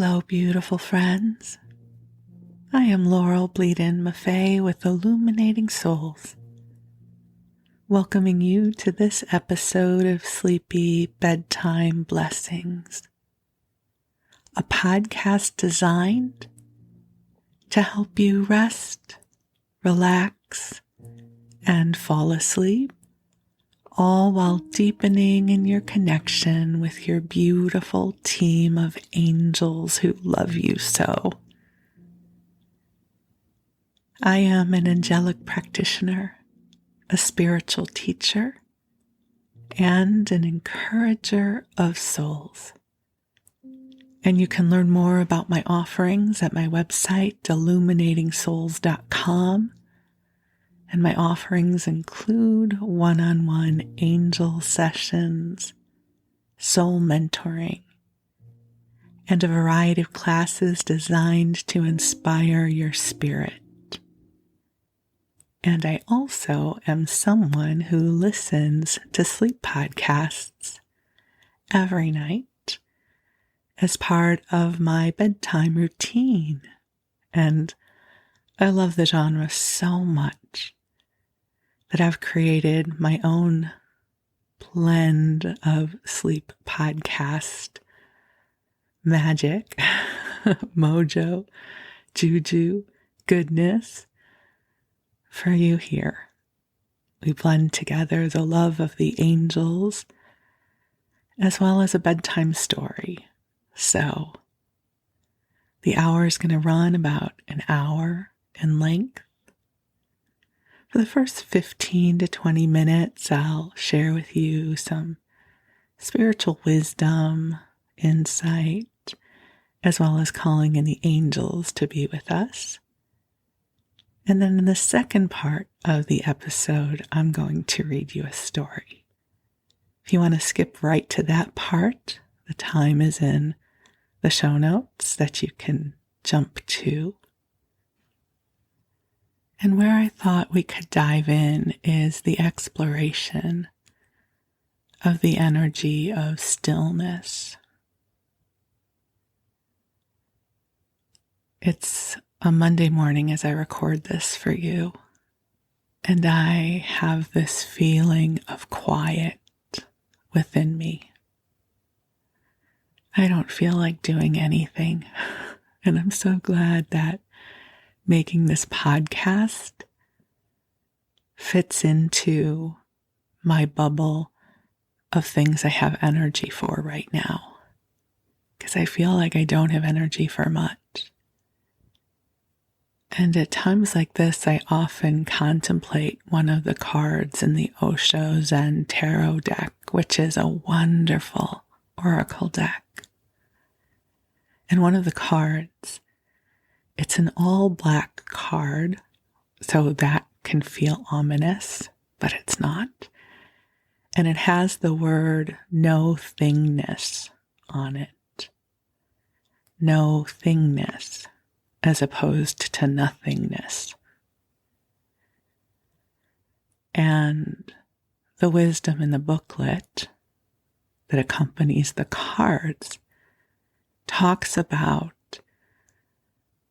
Hello, beautiful friends. I am Laurel Bleadon-Maffei with Illuminating Souls, welcoming you to this episode of Sleepy Bedtime Blessings, a podcast designed to help you rest, relax, and fall asleep, all while deepening in your connection with your beautiful team of angels who love you so. I am an angelic practitioner, a spiritual teacher, and an encourager of souls. And you can learn more about my offerings at my website, illuminatingsouls.com. And my offerings include one-on-one angel sessions, soul mentoring, and a variety of classes designed to inspire your spirit. And I also am someone who listens to sleep podcasts every night as part of my bedtime routine. And I love the genre so much that I've created my own blend of sleep podcast magic, mojo, juju, goodness for you here. We blend together the love of the angels as well as a bedtime story. So the hour is going to run about an hour in length. For the first 15 to 20 minutes, I'll share with you some spiritual wisdom, insight, as well as calling in the angels to be with us. And then in the second part of the episode, I'm going to read you a story. If you want to skip right to that part, the time is in the show notes that you can jump to. And where I thought we could dive in is the exploration of the energy of stillness. It's a Monday morning as I record this for you, and I have this feeling of quiet within me. I don't feel like doing anything, and I'm so glad that making this podcast fits into my bubble of things I have energy for right now, because I feel like I don't have energy for much. And at times like this, I often contemplate one of the cards in the Osho Zen Tarot deck, which is a wonderful oracle deck. And one of the cards, it's an all-black card, so that can feel ominous, but it's not. And it has the word no thingness on it. No thingness, as opposed to nothingness. And the wisdom in the booklet that accompanies the cards talks about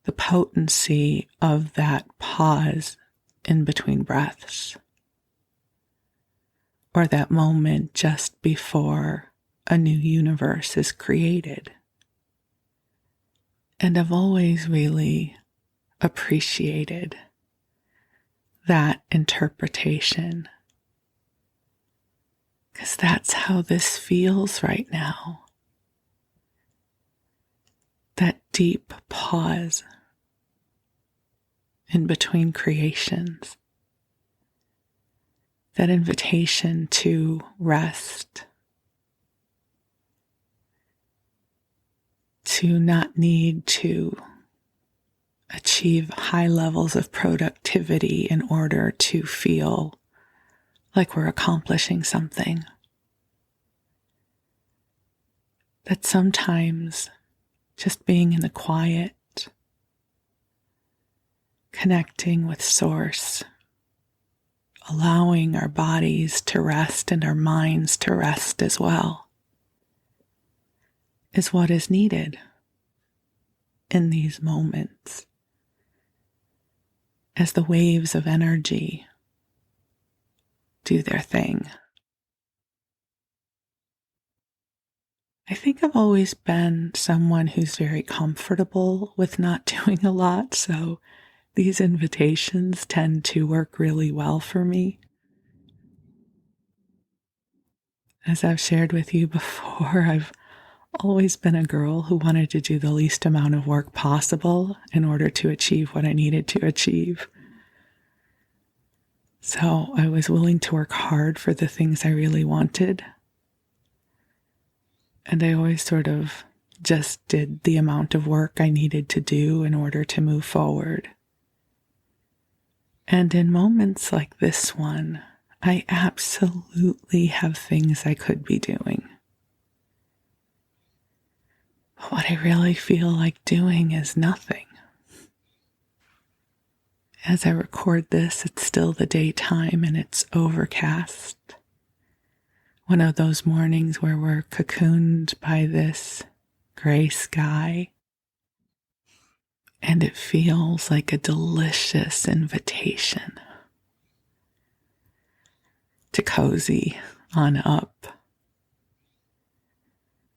the potency of that pause in between breaths, or that moment just before a new universe is created. And I've always really appreciated that interpretation, because that's how this feels right now. That deep pause in between creations, that invitation to rest, to not need to achieve high levels of productivity in order to feel like we're accomplishing something. That sometimes just being in the quiet, connecting with Source, allowing our bodies to rest and our minds to rest as well, is what is needed. in these moments as the waves of energy do their thing. I think I've always been someone who's very comfortable with not doing a lot, so these invitations tend to work really well for me. As I've shared with you before, I've always been a girl who wanted to do the least amount of work possible in order to achieve what I needed to achieve. So I was willing to work hard for the things I really wanted. And I always sort of just did the amount of work I needed to do in order to move forward. And in moments like this one, I absolutely have things I could be doing. But what I really feel like doing is nothing. As I record this, it's still the daytime and it's overcast. One of those mornings where we're cocooned by this gray sky. And it feels like a delicious invitation to cozy on up.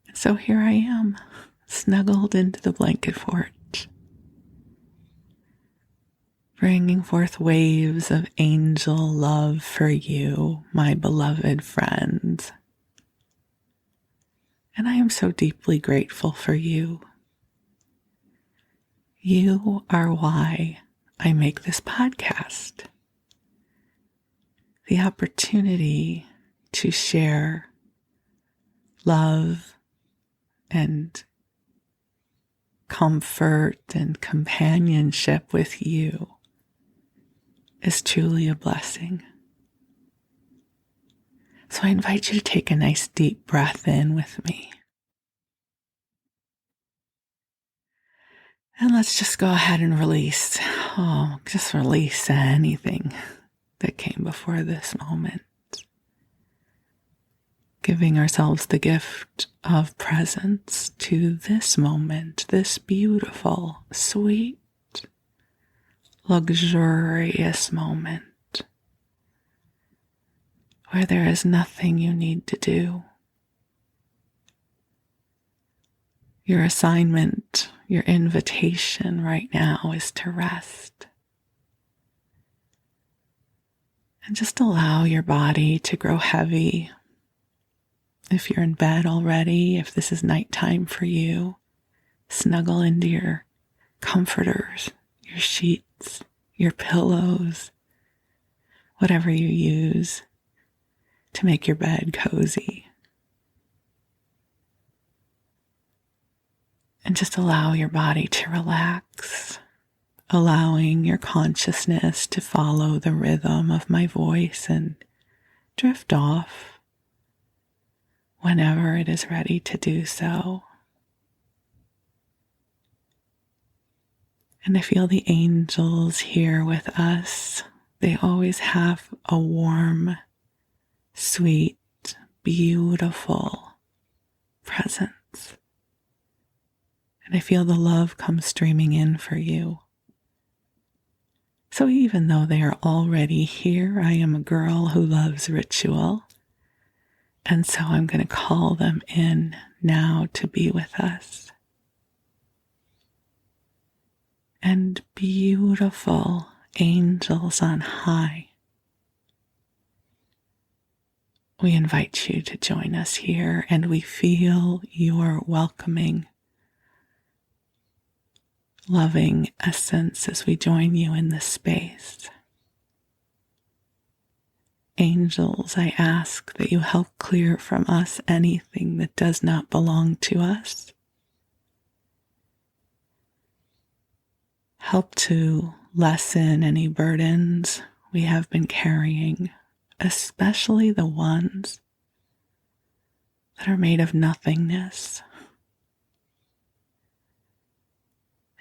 And so here I am, snuggled into the blanket fort, bringing forth waves of angel love for you, my beloved friends. And I am so deeply grateful for you. You are why I make this podcast. The opportunity to share love and comfort and companionship with you is truly a blessing. So I invite you to take a nice deep breath in with me. And let's just go ahead and release anything that came before this moment. Giving ourselves the gift of presence to this moment, this beautiful, sweet, luxurious moment where there is nothing you need to do. Your assignment, your invitation right now is to rest. And just allow your body to grow heavy. If you're in bed already, if this is nighttime for you, snuggle into your comforters, your sheets, your pillows, whatever you use to make your bed cozy. And just allow your body to relax, allowing your consciousness to follow the rhythm of my voice and drift off whenever it is ready to do so. And I feel the angels here with us. They always have a warm, sweet, beautiful presence. And I feel the love come streaming in for you. So even though they are already here, I am a girl who loves ritual. And so I'm going to call them in now to be with us. And beautiful angels on high, we invite you to join us here, and we feel your welcoming, loving essence as we join you in this space. Angels, I ask that you help clear from us anything that does not belong to us. Help to lessen any burdens we have been carrying, especially the ones that are made of nothingness.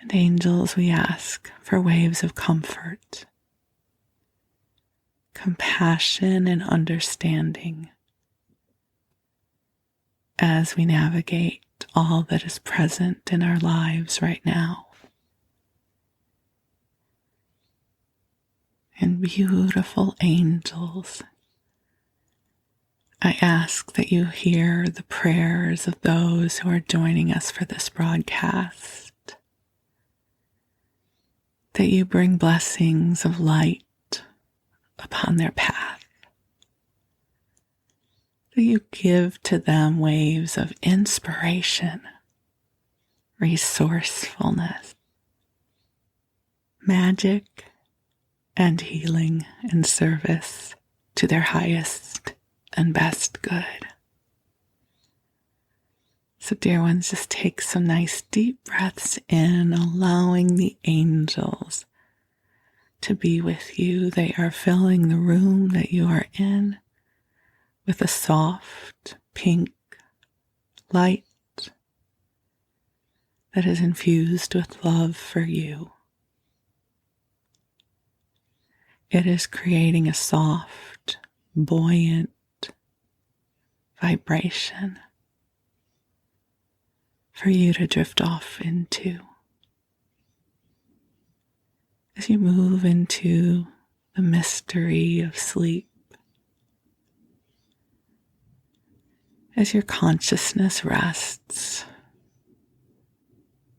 And angels, we ask for waves of comfort, compassion, and understanding as we navigate all that is present in our lives right now. and beautiful angels, I ask that you hear the prayers of those who are joining us for this broadcast, that you bring blessings of light upon their path, that you give to them waves of inspiration, resourcefulness, magic, and healing in service to their highest and best good. So, dear ones, just take some nice deep breaths in, allowing the angels to be with you. They are filling the room that you are in with a soft pink light that is infused with love for you. It is creating a soft, buoyant vibration for you to drift off into as you move into the mystery of sleep, as your consciousness rests,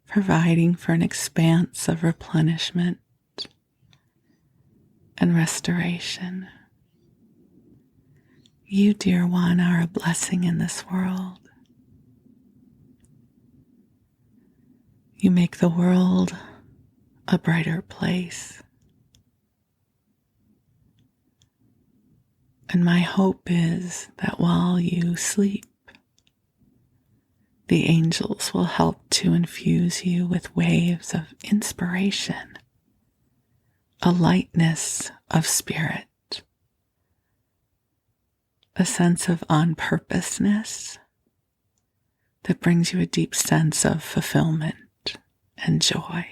providing for an expanse of replenishment and restoration. You, dear one, are a blessing in this world. You make the world a brighter place. And my hope is that while you sleep, the angels will help to infuse you with waves of inspiration, a lightness of spirit, a sense of on-purposeness that brings you a deep sense of fulfillment and joy.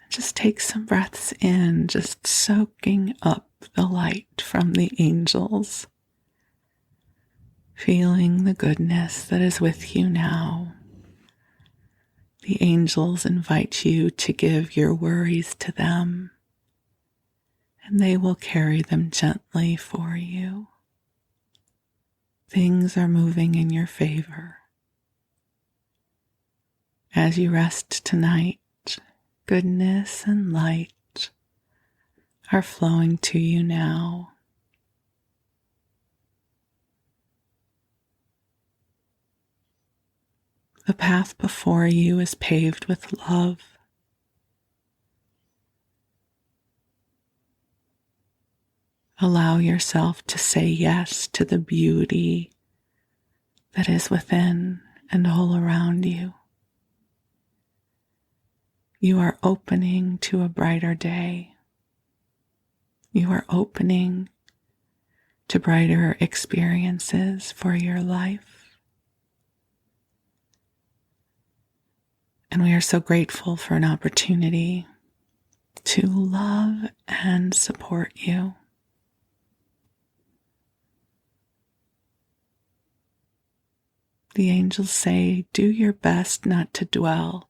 Just take some breaths in, just soaking up the light from the angels, feeling the goodness that is with you now. The angels invite you to give your worries to them, and they will carry them gently for you. Things are moving in your favor. As you rest tonight, goodness and light are flowing to you now. The path before you is paved with love. Allow yourself to say yes to the beauty that is within and all around you. You are opening to a brighter day. You are opening to brighter experiences for your life. And we are so grateful for an opportunity to love and support you. The angels say, do your best not to dwell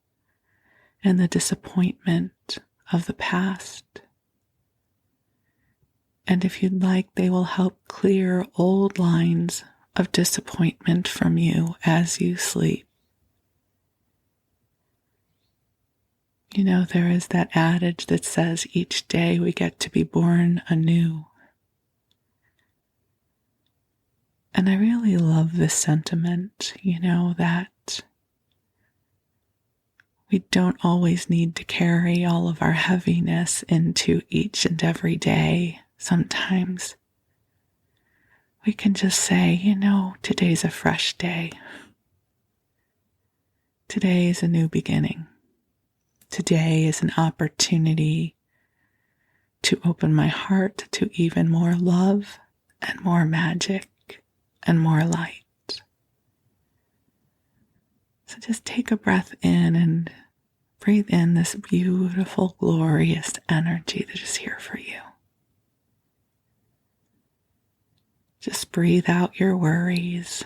in the disappointment of the past. And if you'd like, they will help clear old lines of disappointment from you as you sleep. You know, there is that adage that says each day we get to be born anew. And I really love this sentiment, that we don't always need to carry all of our heaviness into each and every day. Sometimes we can just say, today's a fresh day. Today is a new beginning. Today is an opportunity to open my heart to even more love and more magic and more light. So just take a breath in and breathe in this beautiful, glorious energy that is here for you. Just breathe out your worries.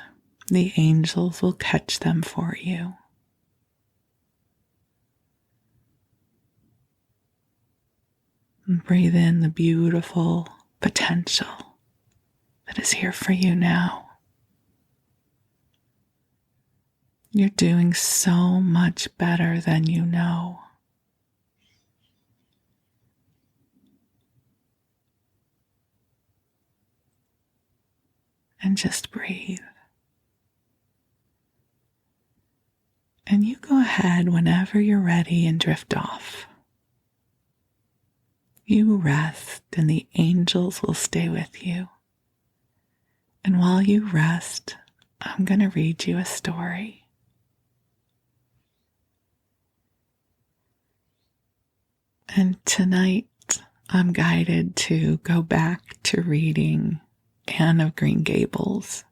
The angels will catch them for you. And breathe in the beautiful potential that is here for you now. You're doing so much better than you know. And just breathe. And you go ahead whenever you're ready and drift off. You rest and the angels will stay with you. And while you rest, I'm going to read you a story. And tonight, I'm guided to go back to reading Anne of Green Gables.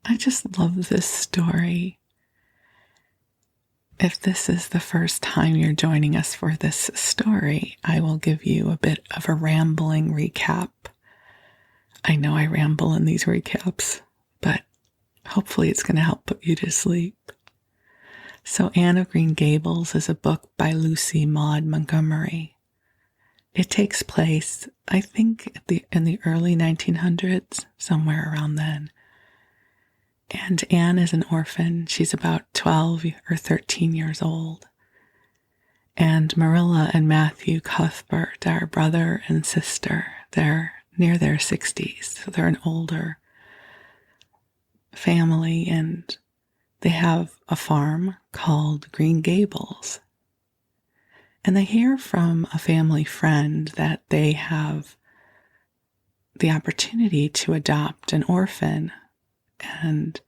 I just love this story. If this is the first time you're joining us for this story, I will give you a bit of a rambling recap. I know I ramble in these recaps, but hopefully it's going to help put you to sleep. So Anne of Green Gables is a book by Lucy Maud Montgomery. It takes place, I think, in the early 1900s, somewhere around then. And Anne is an orphan. She's about 12 or 13 years old. And Mirella and Matthew Cuthbert are brother and sister. They're near their 60s, so they're an older family, and they have a farm called Green Gables. And they hear from a family friend that they have the opportunity to adopt an orphan, and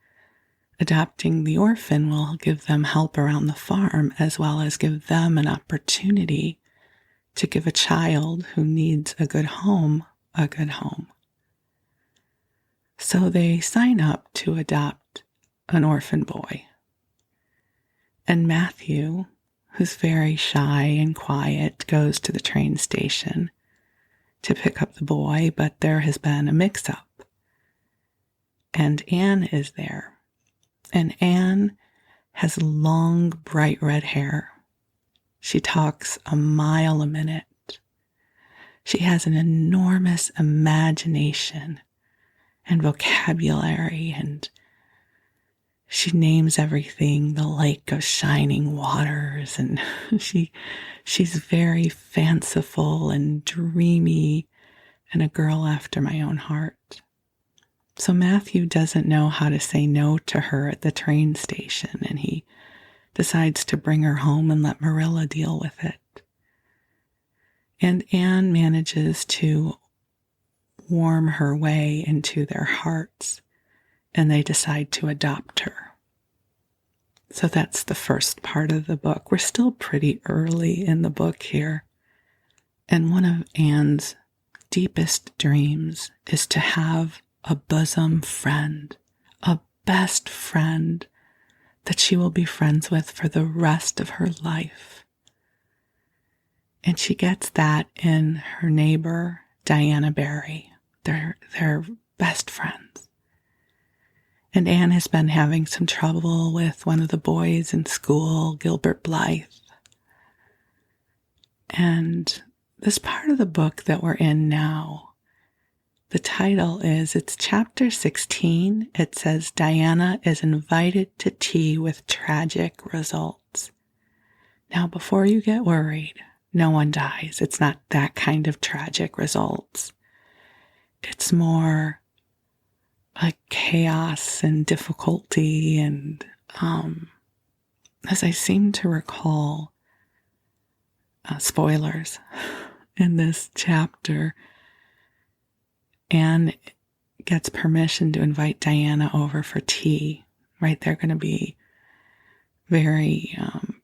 adopting the orphan will give them help around the farm as well as give them an opportunity to give a child who needs a good home a good home. So they sign up to adopt an orphan boy. And Matthew, who's very shy and quiet, goes to the train station to pick up the boy, but there has been a mix-up. And Anne is there. And Anne has long, bright red hair. She talks a mile a minute. She has an enormous imagination and vocabulary, and she names everything the lake of shining waters, and she's very fanciful and dreamy and a girl after my own heart. So Matthew doesn't know how to say no to her at the train station, and he decides to bring her home and let Mirella deal with it. And Anne manages to warm her way into their hearts, and they decide to adopt her. So that's the first part of the book. We're still pretty early in the book here. And one of Anne's deepest dreams is to have a bosom friend, a best friend that she will be friends with for the rest of her life. And she gets that in her neighbor, Diana Barry. They're best friends. And Anne has been having some trouble with one of the boys in school, Gilbert Blythe. And this part of the book that we're in now, the title it's chapter 16. It says, Diana is invited to tea with tragic results. Now, before you get worried, no one dies. It's not that kind of tragic results. It's more like chaos and difficulty. And as I seem to recall, spoilers in this chapter, Anne gets permission to invite Diana over for tea. Right? They're going to be very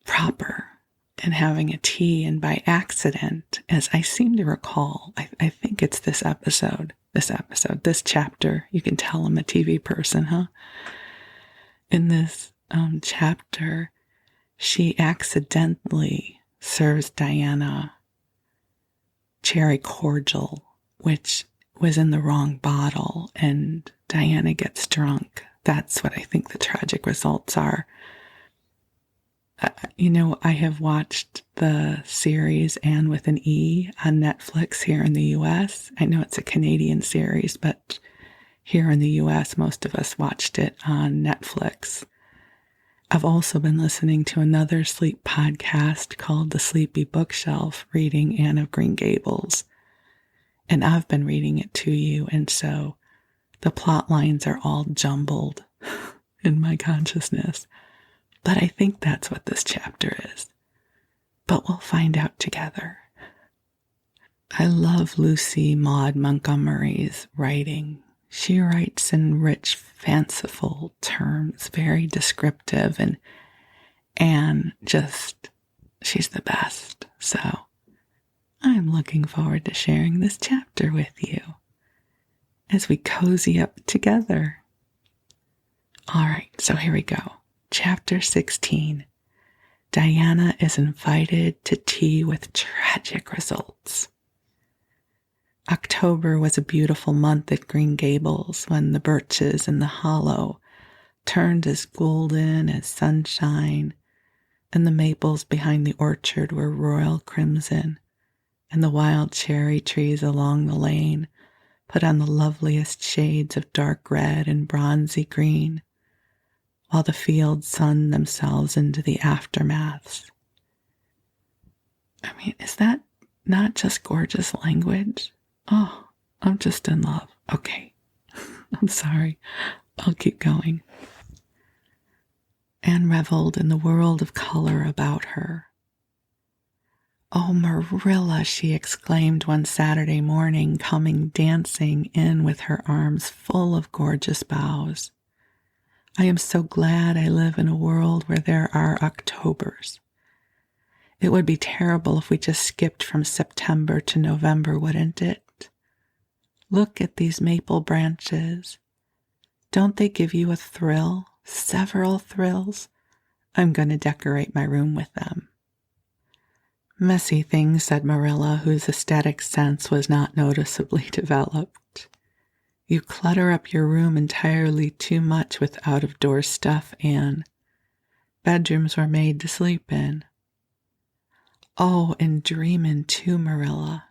proper in having a tea, and by accident, as I seem to recall, I think it's this chapter, you can tell I'm a TV person, huh? In this chapter, she accidentally serves Diana cherry cordial, which was in the wrong bottle, and Diana gets drunk. That's what I think the tragic results are. I have watched the series Anne with an E on Netflix here in the US. I know it's a Canadian series, but here in the US, most of us watched it on Netflix. I've also been listening to another sleep podcast called The Sleepy Bookshelf, reading Anne of Green Gables. And I've been reading it to you, and so the plot lines are all jumbled in my consciousness. But I think that's what this chapter is. But we'll find out together. I love Lucy Maud Montgomery's writing. She writes in rich, fanciful terms, very descriptive, and Anne she's the best. So I'm looking forward to sharing this chapter with you as we cozy up together. All right, so here we go. Chapter 16. Diana is invited to tea with tragic results. October was a beautiful month at Green Gables when the birches in the hollow turned as golden as sunshine, and the maples behind the orchard were royal crimson, and the wild cherry trees along the lane put on the loveliest shades of dark red and bronzy green, while the fields sunned themselves into the aftermaths. I mean, is that not just gorgeous language? Oh, I'm just in love. Okay, I'm sorry. I'll keep going. Anne reveled in the world of color about her. "Oh, Mirella," she exclaimed one Saturday morning, coming dancing in with her arms full of gorgeous boughs. "I am so glad I live in a world where there are Octobers. It would be terrible if we just skipped from September to November, wouldn't it? Look at these maple branches. Don't they give you a thrill? Several thrills? I'm going to decorate my room with them." "Messy things," said Mirella, whose aesthetic sense was not noticeably developed. "You clutter up your room entirely too much with out-of-door stuff, Anne. Bedrooms were made to sleep in." "Oh, and dream in too, Mirella.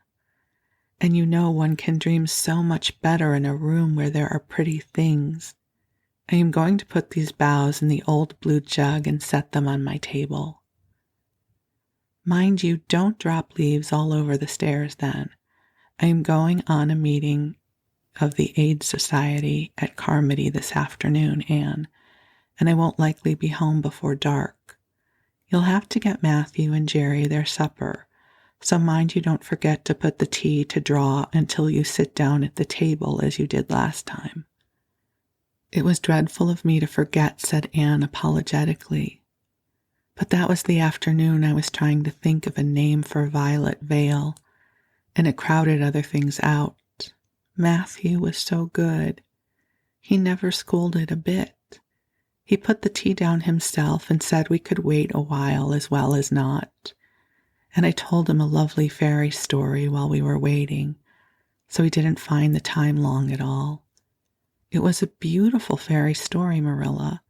And you know one can dream so much better in a room where there are pretty things. I am going to put these boughs in the old blue jug and set them on my table. Mind you, don't drop leaves all over the stairs then. I am going on a meeting of the Aid Society at Carmody this afternoon, Anne, and I won't likely be home before dark. You'll have to get Matthew and Jerry their supper, so mind you don't forget to put the tea to draw until you sit down at the table as you did last time." "It was dreadful of me to forget," said Anne apologetically. "But that was the afternoon I was trying to think of a name for Violet Vale, and it crowded other things out. Matthew was so good. He never scolded a bit. He put the tea down himself and said we could wait a while as well as not. And I told him a lovely fairy story while we were waiting, so he didn't find the time long at all. It was a beautiful fairy story, Mirella.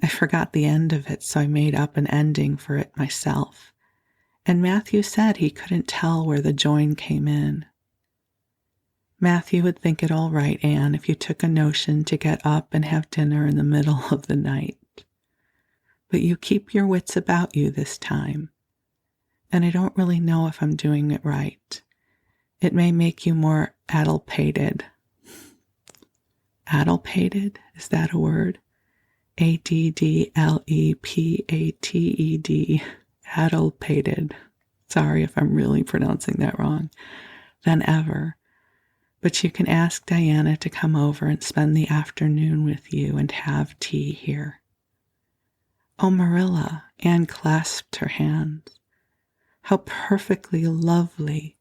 I forgot the end of it, so I made up an ending for it myself. And Matthew said he couldn't tell where the join came in." "Matthew would think it all right, Anne, if you took a notion to get up and have dinner in the middle of the night. But you keep your wits about you this time. And I don't really know if I'm doing it right. It may make you more addlepated." Addlepated? Is that a word? Addlepatted. Addlepated. Sorry if I'm really pronouncing that wrong. "Than ever. But you can ask Diana to come over and spend the afternoon with you and have tea here." "Oh, Mirella," Anne clasped her hands. "How perfectly lovely.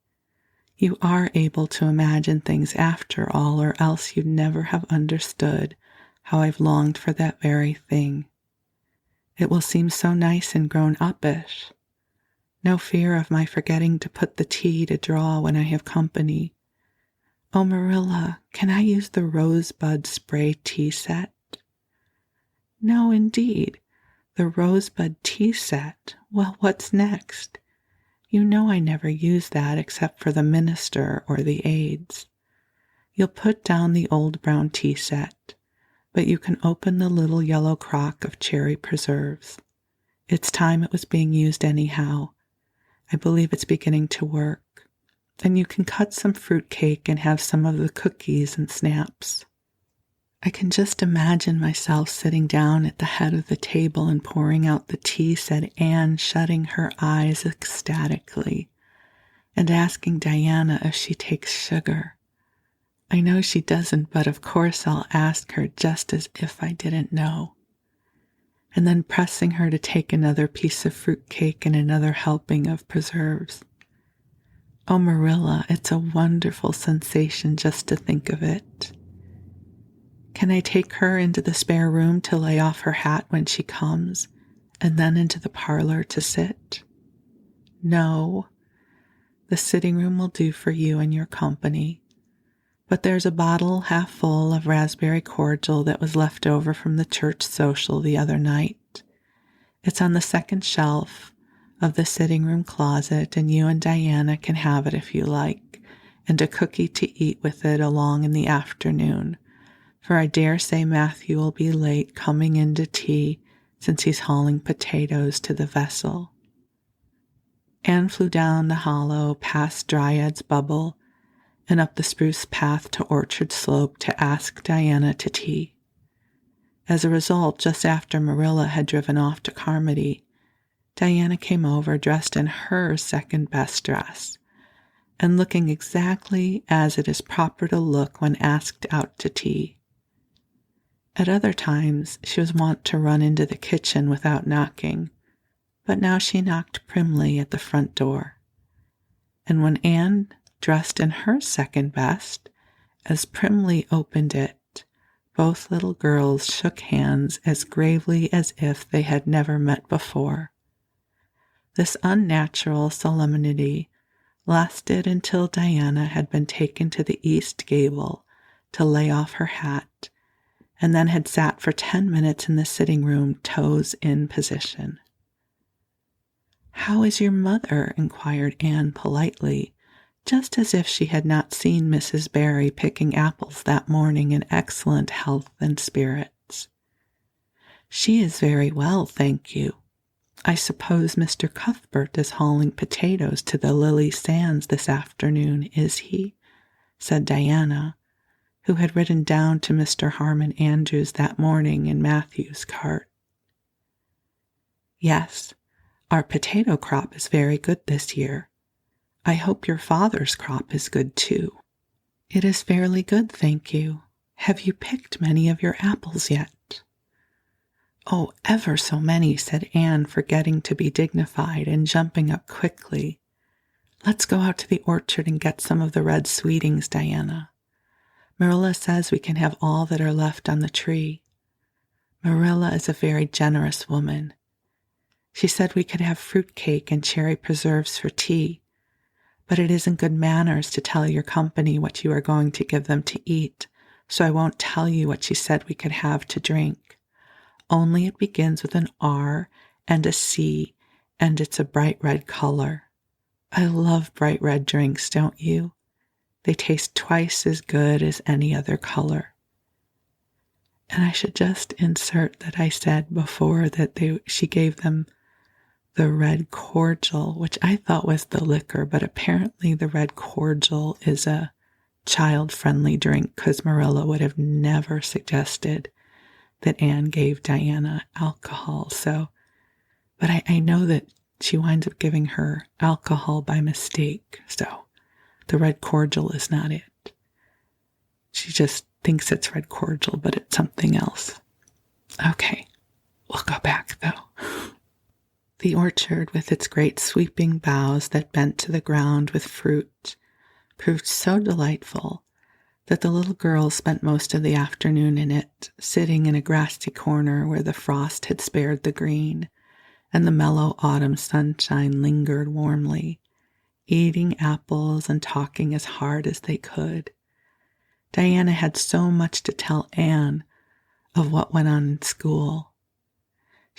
You are able to imagine things after all, or else you'd never have understood how I've longed for that very thing. It will seem so nice and grown-uppish. No fear of my forgetting to put the tea to draw when I have company. Oh, Mirella, can I use the rosebud spray tea set?" "No, indeed. The rosebud tea set. Well, what's next? You know I never use that except for the minister or the aides. You'll put down the old brown tea set, but you can open the little yellow crock of cherry preserves. It's time it was being used anyhow. I believe it's beginning to work. And you can cut some fruit cake and have some of the cookies and snaps. I can just imagine myself sitting down at the head of the table and pouring out the tea, said Anne, shutting her eyes ecstatically, and asking Diana if she takes sugar. I know she doesn't, but of course I'll ask her just as if I didn't know. And then pressing her to take another piece of fruit cake and another helping of preserves. Oh, Mirella, it's a wonderful sensation just to think of it. Can I take her into the spare room to lay off her hat when she comes, and then into the parlor to sit? No, the sitting room will do for you and your company. But there's a bottle half full of raspberry cordial that was left over from the church social the other night. It's on the second shelf of the sitting room closet, and you and Diana can have it if you like, and a cookie to eat with it along in the afternoon, for I dare say Matthew will be late coming in to tea since he's hauling potatoes to the vessel. Anne flew down the hollow past Dryad's Bubble and up the spruce path to Orchard Slope to ask Diana to tea. As a result, just after Mirella had driven off to Carmody, Diana came over dressed in her second best dress and looking exactly as it is proper to look when asked out to tea. At other times, she was wont to run into the kitchen without knocking, but now she knocked primly at the front door. And when Anne, dressed in her second best, as primly opened it, both little girls shook hands as gravely as if they had never met before. This unnatural solemnity lasted until Diana had been taken to the east gable to lay off her hat, and then had sat for 10 minutes in the sitting room, toes in position. "How is your mother?" inquired Anne politely, just as if she had not seen Mrs. Barry picking apples that morning in excellent health and spirits. "She is very well, thank you. I suppose Mr. Cuthbert is hauling potatoes to the Lily Sands this afternoon, is he?" said Diana, who had ridden down to Mr. Harmon Andrews that morning in Matthew's cart. "Yes, our potato crop is very good this year. I hope your father's crop is good too." "It is fairly good, thank you. Have you picked many of your apples yet?" "Oh, ever so many," said Anne, forgetting to be dignified and jumping up quickly. "Let's go out to the orchard and get some of the red sweetings, Diana. Mirella says we can have all that are left on the tree. Mirella is a very generous woman. She said we could have fruit cake and cherry preserves for tea, but it isn't good manners to tell your company what you are going to give them to eat, so I won't tell you what she said we could have to drink. Only it begins with an R and a C, and it's a bright red color. I love bright red drinks, don't you? They taste twice as good as any other color." And I should just insert that I said before that she gave them the red cordial, which I thought was the liquor, but apparently the red cordial is a child-friendly drink, because Mirella would have never suggested that Anne gave Diana alcohol. But I know that she winds up giving her alcohol by mistake, so the red cordial is not it. She just thinks it's red cordial, but it's something else. Okay, we'll go back though. The orchard, with its great sweeping boughs that bent to the ground with fruit, proved so delightful that the little girls spent most of the afternoon in it, sitting in a grassy corner where the frost had spared the green, and the mellow autumn sunshine lingered warmly, eating apples and talking as hard as they could. Diana had so much to tell Anne of what went on in school.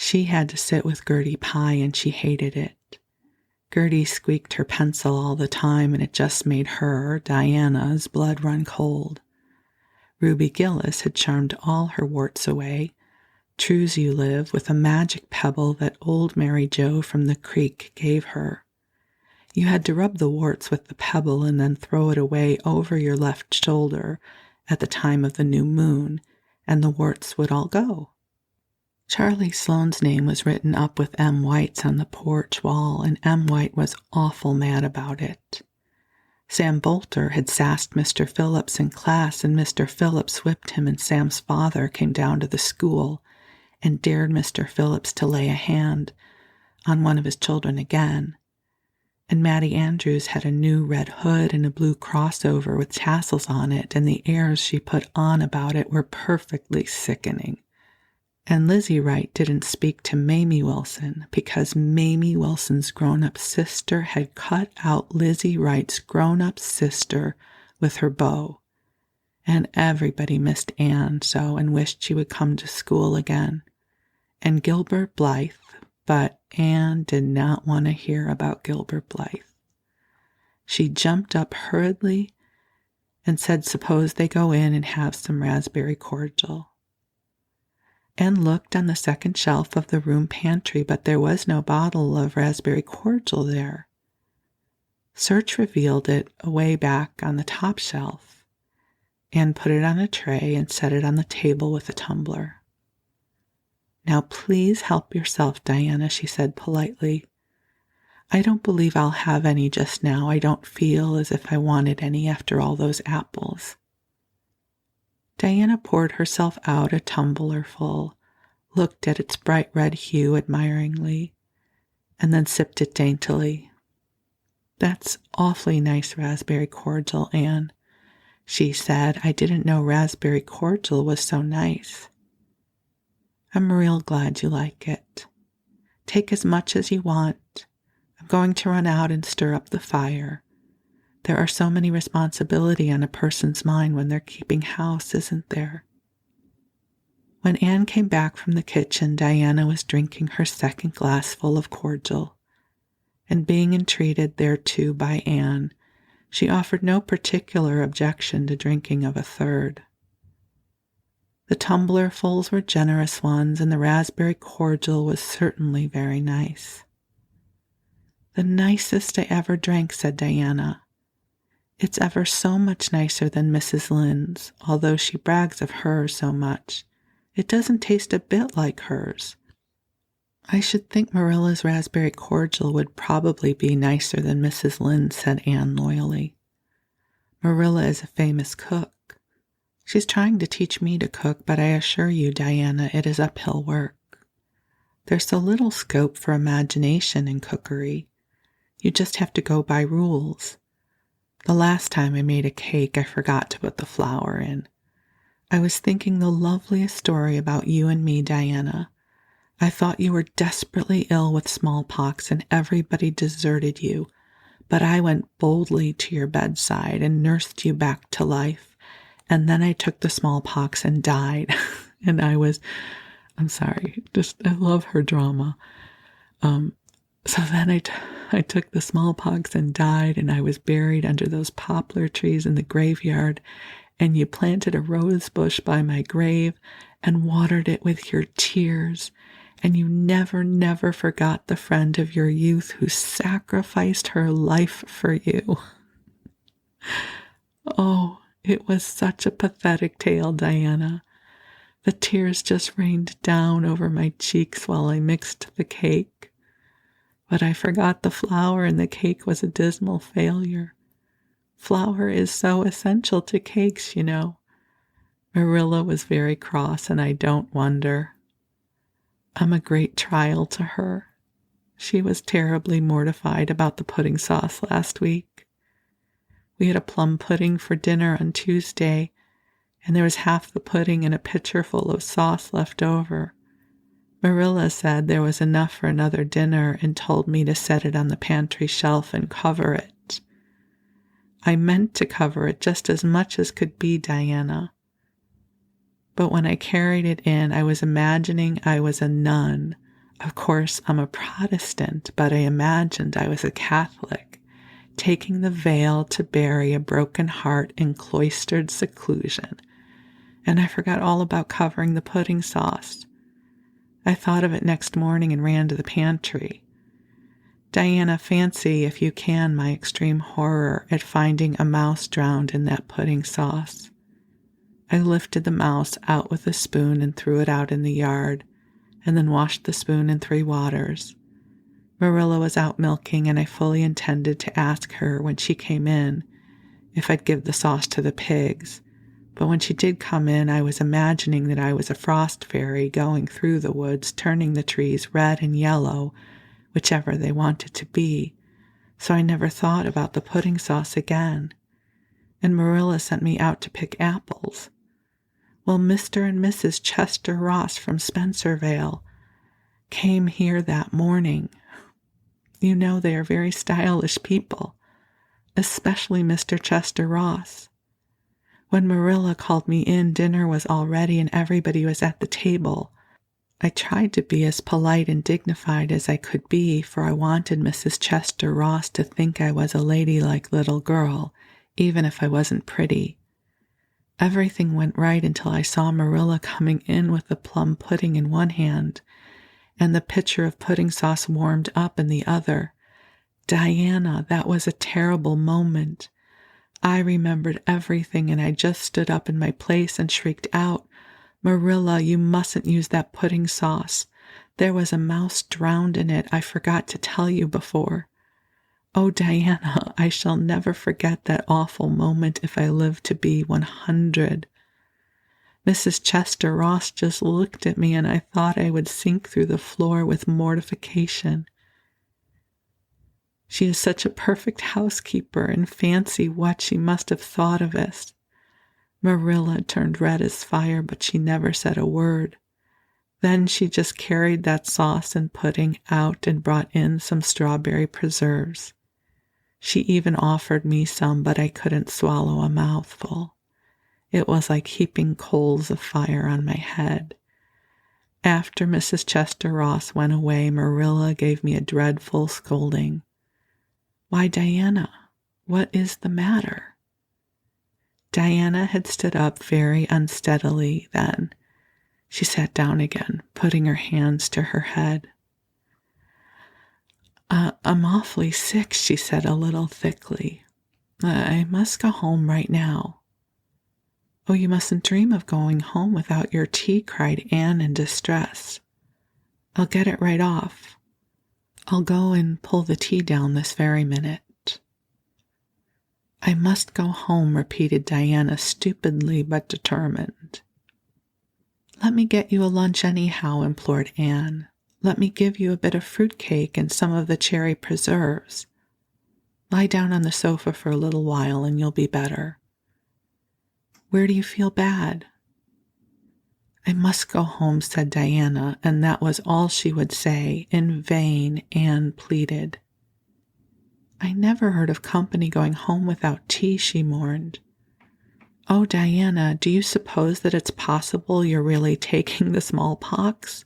She had to sit with Gertie Pye and she hated it. Gertie squeaked her pencil all the time and it just made her, Diana's, blood run cold. Ruby Gillis had charmed all her warts away. True's you live with a magic pebble that old Mary Jo from the creek gave her. You had to rub the warts with the pebble and then throw it away over your left shoulder at the time of the new moon, and the warts would all go. Charlie Sloane's name was written up with M. White's on the porch wall, and M. White was awful mad about it. Sam Bolter had sassed Mr. Phillips in class, and Mr. Phillips whipped him, and Sam's father came down to the school and dared Mr. Phillips to lay a hand on one of his children again. And Mattie Andrews had a new red hood and a blue crossover with tassels on it, and the airs she put on about it were perfectly sickening. And Lizzie Wright didn't speak to Mamie Wilson because Mamie Wilson's grown-up sister had cut out Lizzie Wright's grown-up sister with her bow. And everybody missed Anne so and wished she would come to school again. And Gilbert Blythe, but Anne did not want to hear about Gilbert Blythe. She jumped up hurriedly and said suppose they go in and have some raspberry cordial. Anne looked on the second shelf of the room pantry, but there was no bottle of raspberry cordial there. Search revealed it away back on the top shelf. Anne put it on a tray and set it on the table with a tumbler. Now please help yourself, Diana, she said politely. I don't believe I'll have any just now. I don't feel as if I wanted any after all those apples. Diana poured herself out a tumbler full, looked at its bright red hue admiringly, and then sipped it daintily. That's awfully nice raspberry cordial, Anne, she said. I didn't know raspberry cordial was so nice. I'm real glad you like it. Take as much as you want. I'm going to run out and stir up the fire. There are so many responsibility on a person's mind when they're keeping house, isn't there? When Anne came back from the kitchen, Diana was drinking her second glassful of cordial, and being entreated thereto by Anne, she offered no particular objection to drinking of a third. The tumblerfuls were generous ones, and the raspberry cordial was certainly very nice. The nicest I ever drank, said Diana. It's ever so much nicer than Mrs. Lynde's, although she brags of hers so much. It doesn't taste a bit like hers. I should think Mirella's raspberry cordial would probably be nicer than Mrs. Lynde's, said Anne loyally. Mirella is a famous cook. She's trying to teach me to cook, but I assure you, Diana, it is uphill work. There's so little scope for imagination in cookery. You just have to go by rules. The last time I made a cake, I forgot to put the flour in. I was thinking the loveliest story about you and me, Diana. I thought you were desperately ill with smallpox and everybody deserted you, but I went boldly to your bedside and nursed you back to life, and then I took the smallpox and died. And I'm sorry, I love her drama. So then I took the smallpox and died, and I was buried under those poplar trees in the graveyard, and you planted a rose bush by my grave and watered it with your tears, and you never, never forgot the friend of your youth who sacrificed her life for you. Oh, it was such a pathetic tale, Diana. The tears just rained down over my cheeks while I mixed the cake. But I forgot the flour and the cake was a dismal failure. Flour is so essential to cakes, you know. Mirella was very cross, and I don't wonder. I'm a great trial to her. She was terribly mortified about the pudding sauce last week. We had a plum pudding for dinner on Tuesday, and there was half the pudding and a pitcher full of sauce left over. Mirella said there was enough for another dinner and told me to set it on the pantry shelf and cover it. I meant to cover it just as much as could be, Diana. But when I carried it in, I was imagining I was a nun Of course, I'm a Protestant, but I imagined I was a Catholic, taking the veil to bury a broken heart in cloistered seclusion, and I forgot all about covering the pudding sauce. I thought of it next morning and ran to the pantry. Diana, fancy, if you can, my extreme horror at finding a mouse drowned in that pudding sauce. I lifted the mouse out with a spoon and threw it out in the yard, and then washed the spoon in 3 waters. Mirella was out milking, and I fully intended to ask her when she came in if I'd give the sauce to the pigs, but when she did come in, I was imagining that I was a frost fairy going through the woods, turning the trees red and yellow, whichever they wanted to be, so I never thought about the pudding sauce again. And Mirella sent me out to pick apples. Well, Mr. and Mrs. Chester Ross from Spencervale came here that morning. You know they are very stylish people, especially Mr. Chester Ross. When Mirella called me in, dinner was all ready and everybody was at the table. I tried to be as polite and dignified as I could be, for I wanted Mrs. Chester Ross to think I was a ladylike little girl, even if I wasn't pretty. Everything went right until I saw Mirella coming in with the plum pudding in one hand and the pitcher of pudding sauce warmed up in the other. Diana, that was a terrible moment. I remembered everything, and I just stood up in my place and shrieked out, "Mirella, you mustn't use that pudding sauce. There was a mouse drowned in it. I forgot to tell you before." Oh, Diana, I shall never forget that awful moment if I live to be 100. Mrs. Chester Ross just looked at me, and I thought I would sink through the floor with mortification. She is such a perfect housekeeper, and fancy what she must have thought of us. Mirella turned red as fire, but she never said a word. Then she just carried that sauce and pudding out and brought in some strawberry preserves. She even offered me some, but I couldn't swallow a mouthful. It was like heaping coals of fire on my head. After Mrs. Chester Ross went away, Mirella gave me a dreadful scolding. "Why, Diana, what is the matter?" Diana had stood up very unsteadily then. She sat down again, putting her hands to her head. "I'm awfully sick," she said a little thickly. "I must go home right now." "Oh, you mustn't dream of going home without your tea," cried Anne in distress. "I'll get it right off. I'll go and pull the tea down this very minute." "I must go home," repeated Diana, stupidly but determined. "Let me get you a lunch anyhow," implored Anne. "Let me give you a bit of fruit cake and some of the cherry preserves. Lie down on the sofa for a little while and you'll be better. Where do you feel bad?" "I must go home," said Diana, and that was all she would say. In vain Anne pleaded. "I never heard of company going home without tea," she mourned. "Oh, Diana, do you suppose that it's possible you're really taking the smallpox?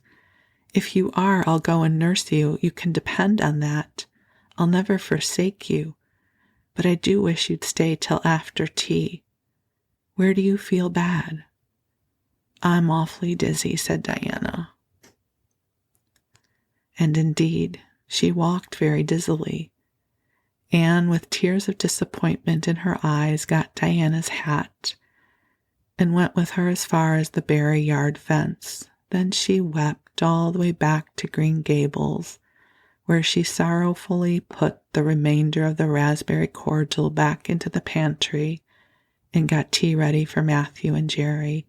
If you are, I'll go and nurse you. You can depend on that. I'll never forsake you. But I do wish you'd stay till after tea. Where do you feel bad?" "I'm awfully dizzy," said Diana. And indeed, she walked very dizzily. Anne, with tears of disappointment in her eyes, got Diana's hat and went with her as far as the Barry yard fence. Then she wept all the way back to Green Gables, where she sorrowfully put the remainder of the raspberry cordial back into the pantry and got tea ready for Matthew and Jerry,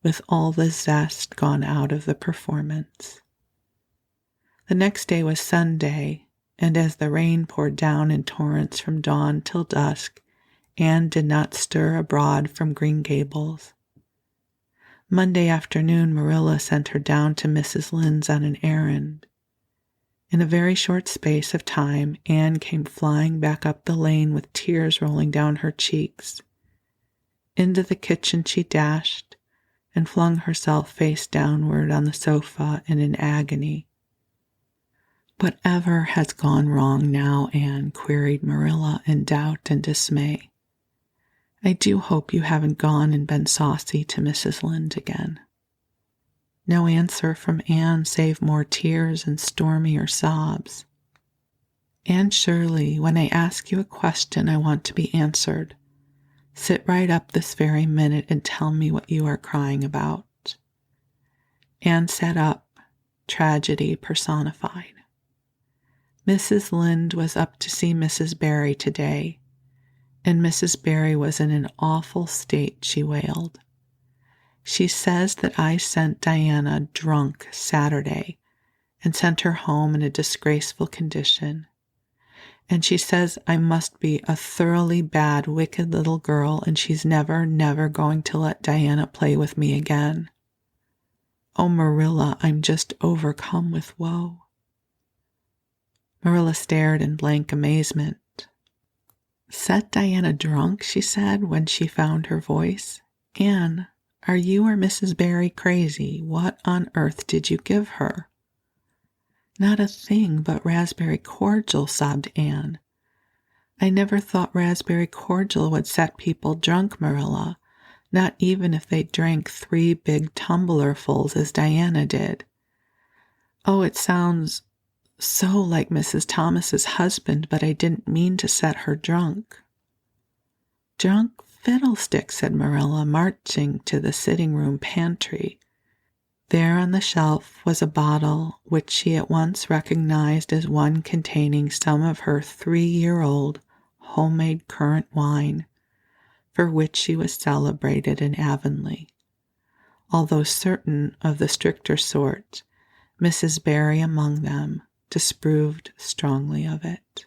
with all the zest gone out of the performance. The next day was Sunday, and as the rain poured down in torrents from dawn till dusk, Anne did not stir abroad from Green Gables. Monday afternoon, Mirella sent her down to Mrs. Lynde's on an errand. In a very short space of time, Anne came flying back up the lane with tears rolling down her cheeks. Into the kitchen she dashed and flung herself face downward on the sofa in an agony. Whatever has gone wrong now, Anne? Queried Mirella in doubt and dismay. I do hope you haven't gone and been saucy to Mrs. Lynde again. No answer from Anne save more tears and stormier sobs. Anne Shirley, when I ask you a question, I want to be answered. Sit right up this very minute and tell me what you are crying about. Anne sat up, tragedy personified. Mrs. Lynde was up to see Mrs. Barry today, and Mrs. Barry was in an awful state, she wailed. She says that I sent Diana drunk Saturday and sent her home in a disgraceful condition. And she says I must be a thoroughly bad, wicked little girl, and she's never going to let Diana play with me again. Oh, Mirella, I'm just overcome with woe. Mirella stared in blank amazement. Set Diana drunk, she said when she found her voice. Anne, are you or Mrs. Barry crazy? What on earth did you give her? Not a thing but raspberry cordial, sobbed Anne. I never thought raspberry cordial would set people drunk, Mirella, not even if they drank 3 big tumblerfuls as Diana did. Oh, it sounds so like Mrs. Thomas's husband, but I didn't mean to set her drunk. Drunk fiddlestick, said Mirella, marching to the sitting-room pantry. There on the shelf was a bottle which she at once recognized as one containing some of her 3-year-old homemade currant wine, for which she was celebrated in Avonlea, although certain of the stricter sort, Mrs. Barry among them, disapproved strongly of it.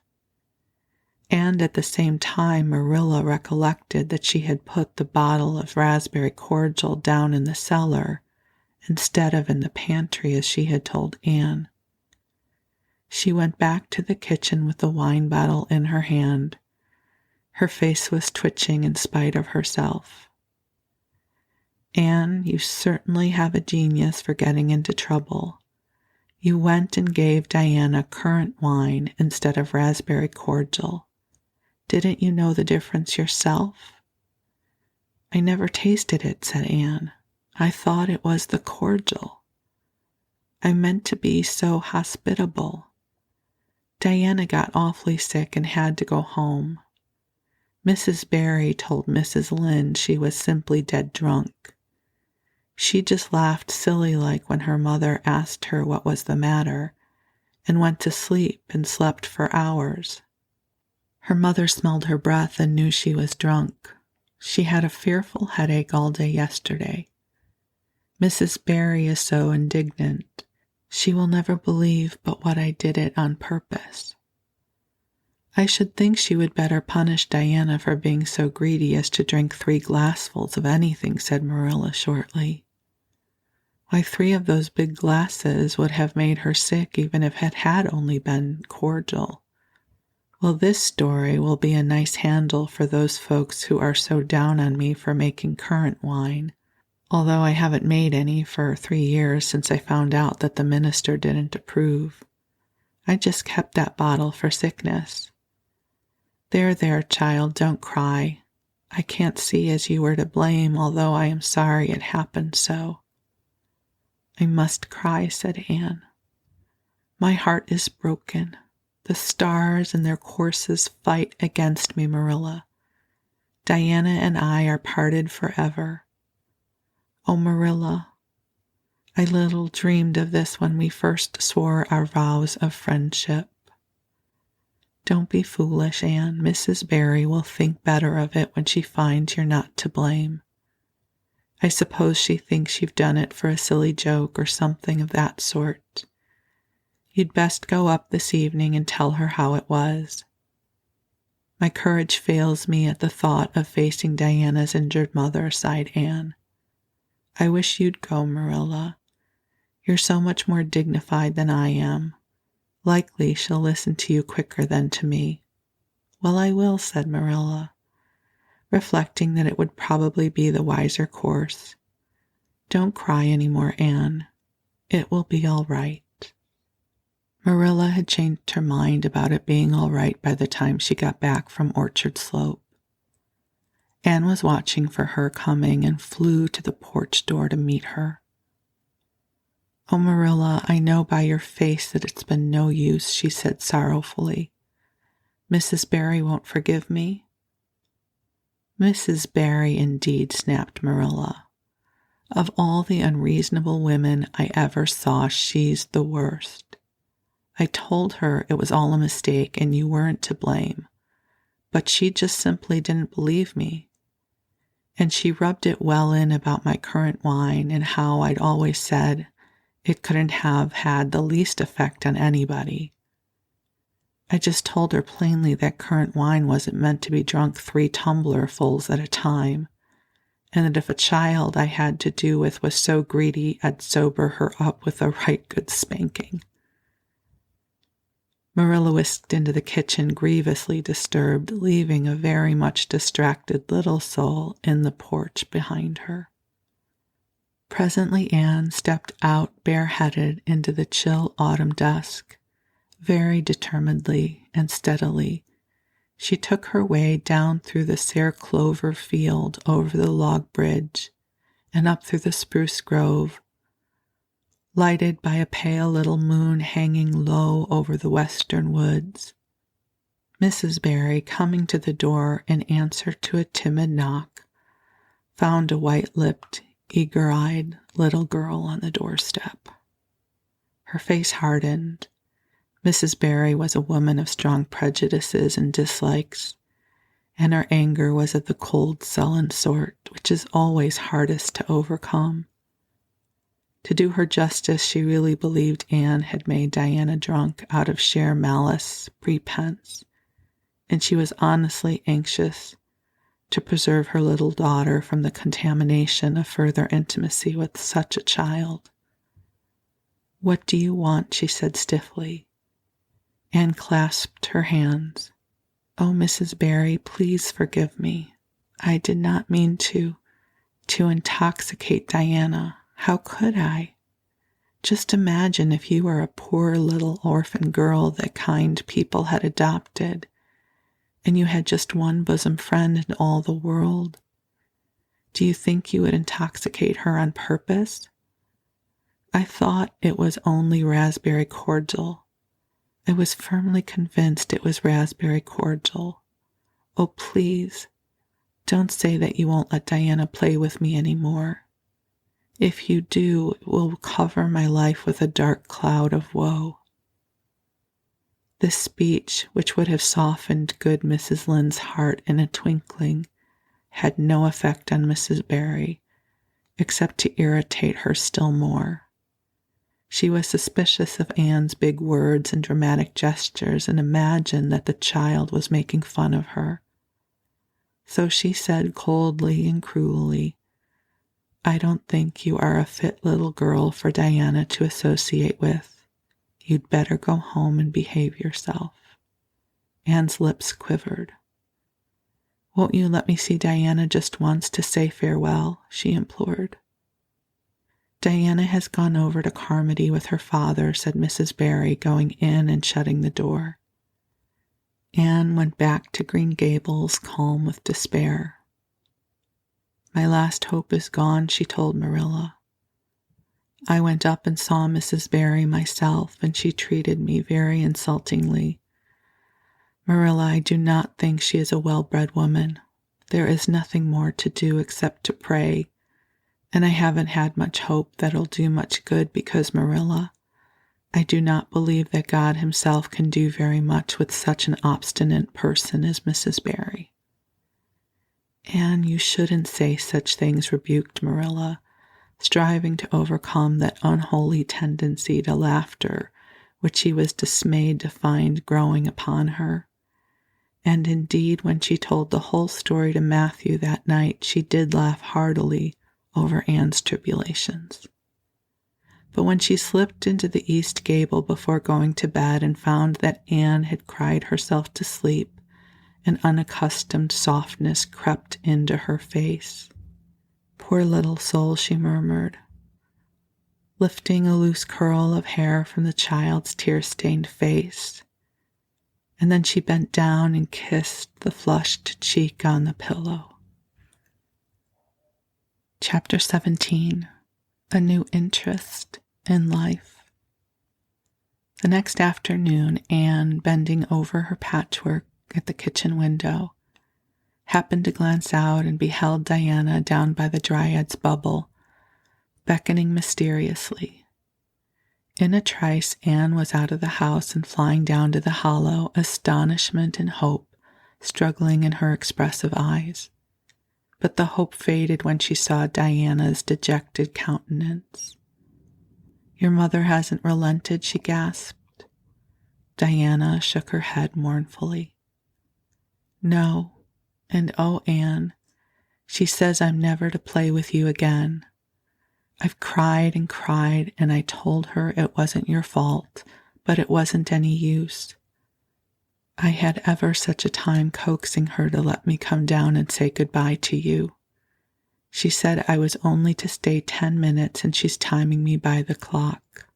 And at the same time Mirella recollected that she had put the bottle of raspberry cordial down in the cellar instead of in the pantry as she had told Anne. She went back to the kitchen with the wine bottle in her hand. Her face was twitching in spite of herself. Anne, you certainly have a genius for getting into trouble. You went and gave Diana currant wine instead of raspberry cordial. Didn't you know the difference yourself? I never tasted it, said Anne. I thought it was the cordial. I meant to be so hospitable. Diana got awfully sick and had to go home. Mrs. Barry told Mrs. Lynde she was simply dead drunk. She just laughed silly-like when her mother asked her what was the matter, and went to sleep and slept for hours. Her mother smelled her breath and knew she was drunk. She had a fearful headache all day yesterday. Mrs. Barry is so indignant. She will never believe but what I did it on purpose. I should think she would better punish Diana for being so greedy as to drink 3 glassfuls of anything, said Mirella shortly. Why, 3 of those big glasses would have made her sick even if it had only been cordial. Well, this story will be a nice handle for those folks who are so down on me for making currant wine, although I haven't made any for 3 years since I found out that the minister didn't approve. I just kept that bottle for sickness. There, child, don't cry. I can't see as you were to blame, although I am sorry it happened so. I must cry, said Anne. My heart is broken. The stars in their courses fight against me, Mirella. Diana and I are parted forever. Oh, Mirella, I little dreamed of this when we first swore our vows of friendship. Don't be foolish, Anne. Mrs. Barry will think better of it when she finds you're not to blame. I suppose she thinks you've done it for a silly joke or something of that sort. You'd best go up this evening and tell her how it was. My courage fails me at the thought of facing Diana's injured mother, sighed Anne. I wish you'd go, Mirella. You're so much more dignified than I am. Likely she'll listen to you quicker than to me. Well, I will, said Mirella, reflecting that it would probably be the wiser course. Don't cry any more, Anne. It will be all right. Mirella had changed her mind about it being all right by the time she got back from Orchard Slope. Anne was watching for her coming and flew to the porch door to meet her. "Oh, Mirella, I know by your face that it's been no use," she said sorrowfully. "Mrs. Barry won't forgive me?" "Mrs. Barry, indeed," snapped Mirella. "Of all the unreasonable women I ever saw, she's the worst. I told her it was all a mistake and you weren't to blame, but she just simply didn't believe me. And she rubbed it well in about my currant wine and how I'd always said it couldn't have had the least effect on anybody. I just told her plainly that currant wine wasn't meant to be drunk 3 tumblerfuls at a time, and that if a child I had to do with was so greedy, I'd sober her up with a right good spanking." Mirella whisked into the kitchen, grievously disturbed, leaving a very much distracted little soul in the porch behind her. Presently Anne stepped out bareheaded into the chill autumn dusk. Very determinedly and steadily, she took her way down through the sere clover field over the log bridge and up through the spruce grove, lighted by a pale little moon hanging low over the western woods. Mrs. Barry, coming to the door in answer to a timid knock, found a white-lipped, eager-eyed little girl on the doorstep. Her face hardened. Mrs. Barry was a woman of strong prejudices and dislikes, and her anger was of the cold, sullen sort which is always hardest to overcome. To do her justice, she really believed Anne had made Diana drunk out of sheer malice prepense, and she was honestly anxious to preserve her little daughter from the contamination of further intimacy with such a child. "What do you want?" she said stiffly. Anne clasped her hands. "Oh, Mrs. Barry, please forgive me. I did not mean to intoxicate Diana. How could I? Just imagine if you were a poor little orphan girl that kind people had adopted, and you had just one bosom friend in all the world. Do you think you would intoxicate her on purpose? I thought it was only raspberry cordial. I was firmly convinced it was raspberry cordial. Oh, please, don't say that you won't let Diana play with me anymore. If you do, it will cover my life with a dark cloud of woe." This speech, which would have softened good Mrs. Lynde's heart in a twinkling, had no effect on Mrs. Barry, except to irritate her still more. She was suspicious of Anne's big words and dramatic gestures and imagined that the child was making fun of her. So she said coldly and cruelly, "I don't think you are a fit little girl for Diana to associate with. You'd better go home and behave yourself." Anne's lips quivered. "Won't you let me see Diana just once to say farewell?" she implored. "Diana has gone over to Carmody with her father," said Mrs. Barry, going in and shutting the door. Anne went back to Green Gables, calm with despair. "My last hope is gone," she told Mirella. "I went up and saw Mrs. Barry myself, and she treated me very insultingly. Mirella, I do not think she is a well-bred woman. There is nothing more to do except to pray, and I haven't had much hope that it'll do much good because, Mirella, I do not believe that God himself can do very much with such an obstinate person as Mrs. Barry." "Anne, you shouldn't say such things," rebuked Mirella, striving to overcome that unholy tendency to laughter which she was dismayed to find growing upon her. And indeed, when she told the whole story to Matthew that night, she did laugh heartily over Anne's tribulations. But when she slipped into the east gable before going to bed and found that Anne had cried herself to sleep, an unaccustomed softness crept into her face. "Poor little soul," she murmured. lifting a loose curl of hair from the child's tear-stained face. And then she bent down and kissed the flushed cheek on the pillow. Chapter 17. A New Interest in Life. The next afternoon, Anne, bending over her patchwork at the kitchen window, happened to glance out and beheld Diana down by the Dryad's bubble, beckoning mysteriously. In a trice, Anne was out of the house and flying down to the hollow, astonishment and hope struggling in her expressive eyes. But the hope faded when she saw Diana's dejected countenance. "Your mother hasn't relented," she gasped. Diana shook her head mournfully. "No, and oh, Anne, she says I'm never to play with you again. I've cried and cried, and I told her it wasn't your fault, but it wasn't any use. I had ever such a time coaxing her to let me come down and say goodbye to you. She said I was only to stay 10 minutes, and she's timing me by the clock."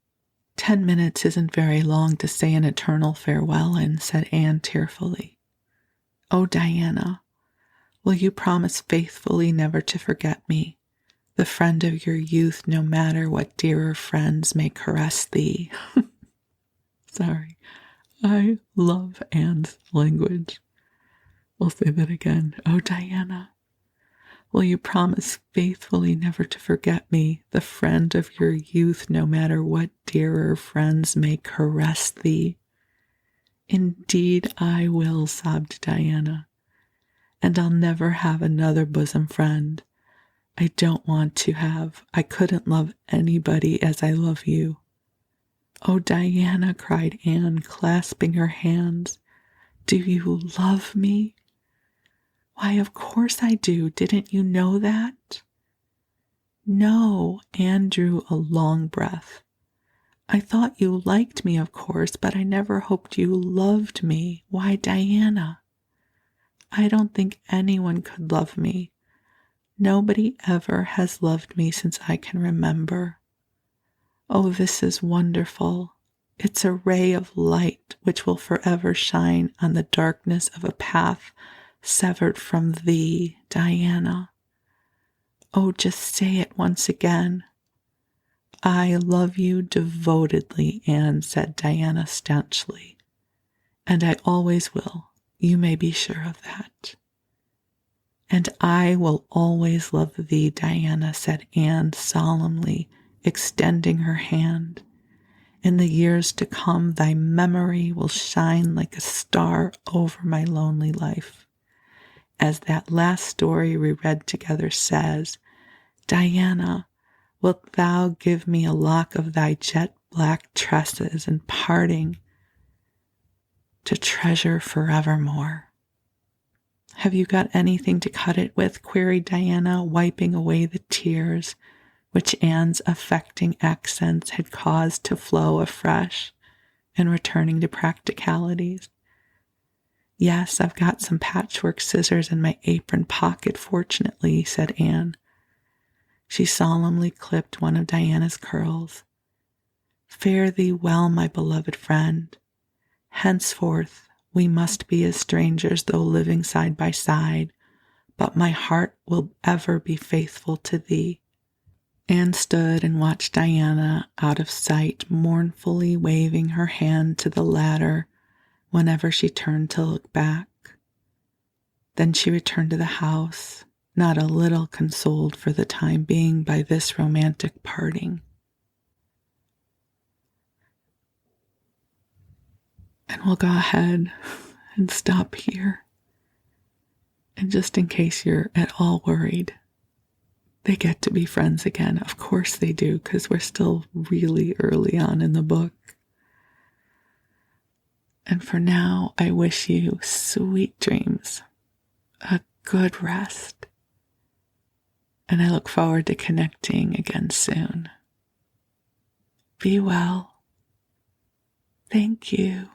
"10 minutes isn't very long to say an eternal farewell in," said Anne tearfully. "Oh, Diana, will you promise faithfully never to forget me, the friend of your youth, no matter what dearer friends may caress thee?" Sorry, I love Anne's language. We'll say that again. "Oh, Diana, will you promise faithfully never to forget me, the friend of your youth, no matter what dearer friends may caress thee?" "Indeed I will," sobbed Diana, "and I'll never have another bosom friend. I don't want to have. I couldn't love anybody as I love you." "Oh, Diana," cried Anne, clasping her hands, "do you love me?" "Why, of course I do. Didn't you know that?" "No," Anne drew a long breath. "I thought you liked me, of course, but I never hoped you loved me. Why, Diana, I don't think anyone could love me. Nobody ever has loved me since I can remember. Oh, this is wonderful. It's a ray of light which will forever shine on the darkness of a path severed from thee, Diana. Oh, just say it once again." "I love you devotedly," Anne said, Diana stanchly, "and I always will. You may be sure of that." "And I will always love thee, Diana," said Anne solemnly, extending her hand. "In the years to come, thy memory will shine like a star over my lonely life. As that last story we read together says, Diana, wilt thou give me a lock of thy jet-black tresses in parting to treasure forevermore?" "Have you got anything to cut it with?" queried Diana, wiping away the tears which Anne's affecting accents had caused to flow afresh and returning to practicalities. "Yes, I've got some patchwork scissors in my apron pocket, fortunately," said Anne. She solemnly clipped one of Diana's curls. "Fare thee well, my beloved friend. Henceforth we must be as strangers, though living side by side, but my heart will ever be faithful to thee." Anne stood and watched Diana out of sight, mournfully waving her hand to the latter whenever she turned to look back. Then she returned to the house, not a little consoled for the time being by this romantic parting. And we'll go ahead and stop here. And just in case you're at all worried, they get to be friends again. Of course they do, because we're still really early on in the book. And for now, I wish you sweet dreams, a good rest, and I look forward to connecting again soon. Be well. Thank you.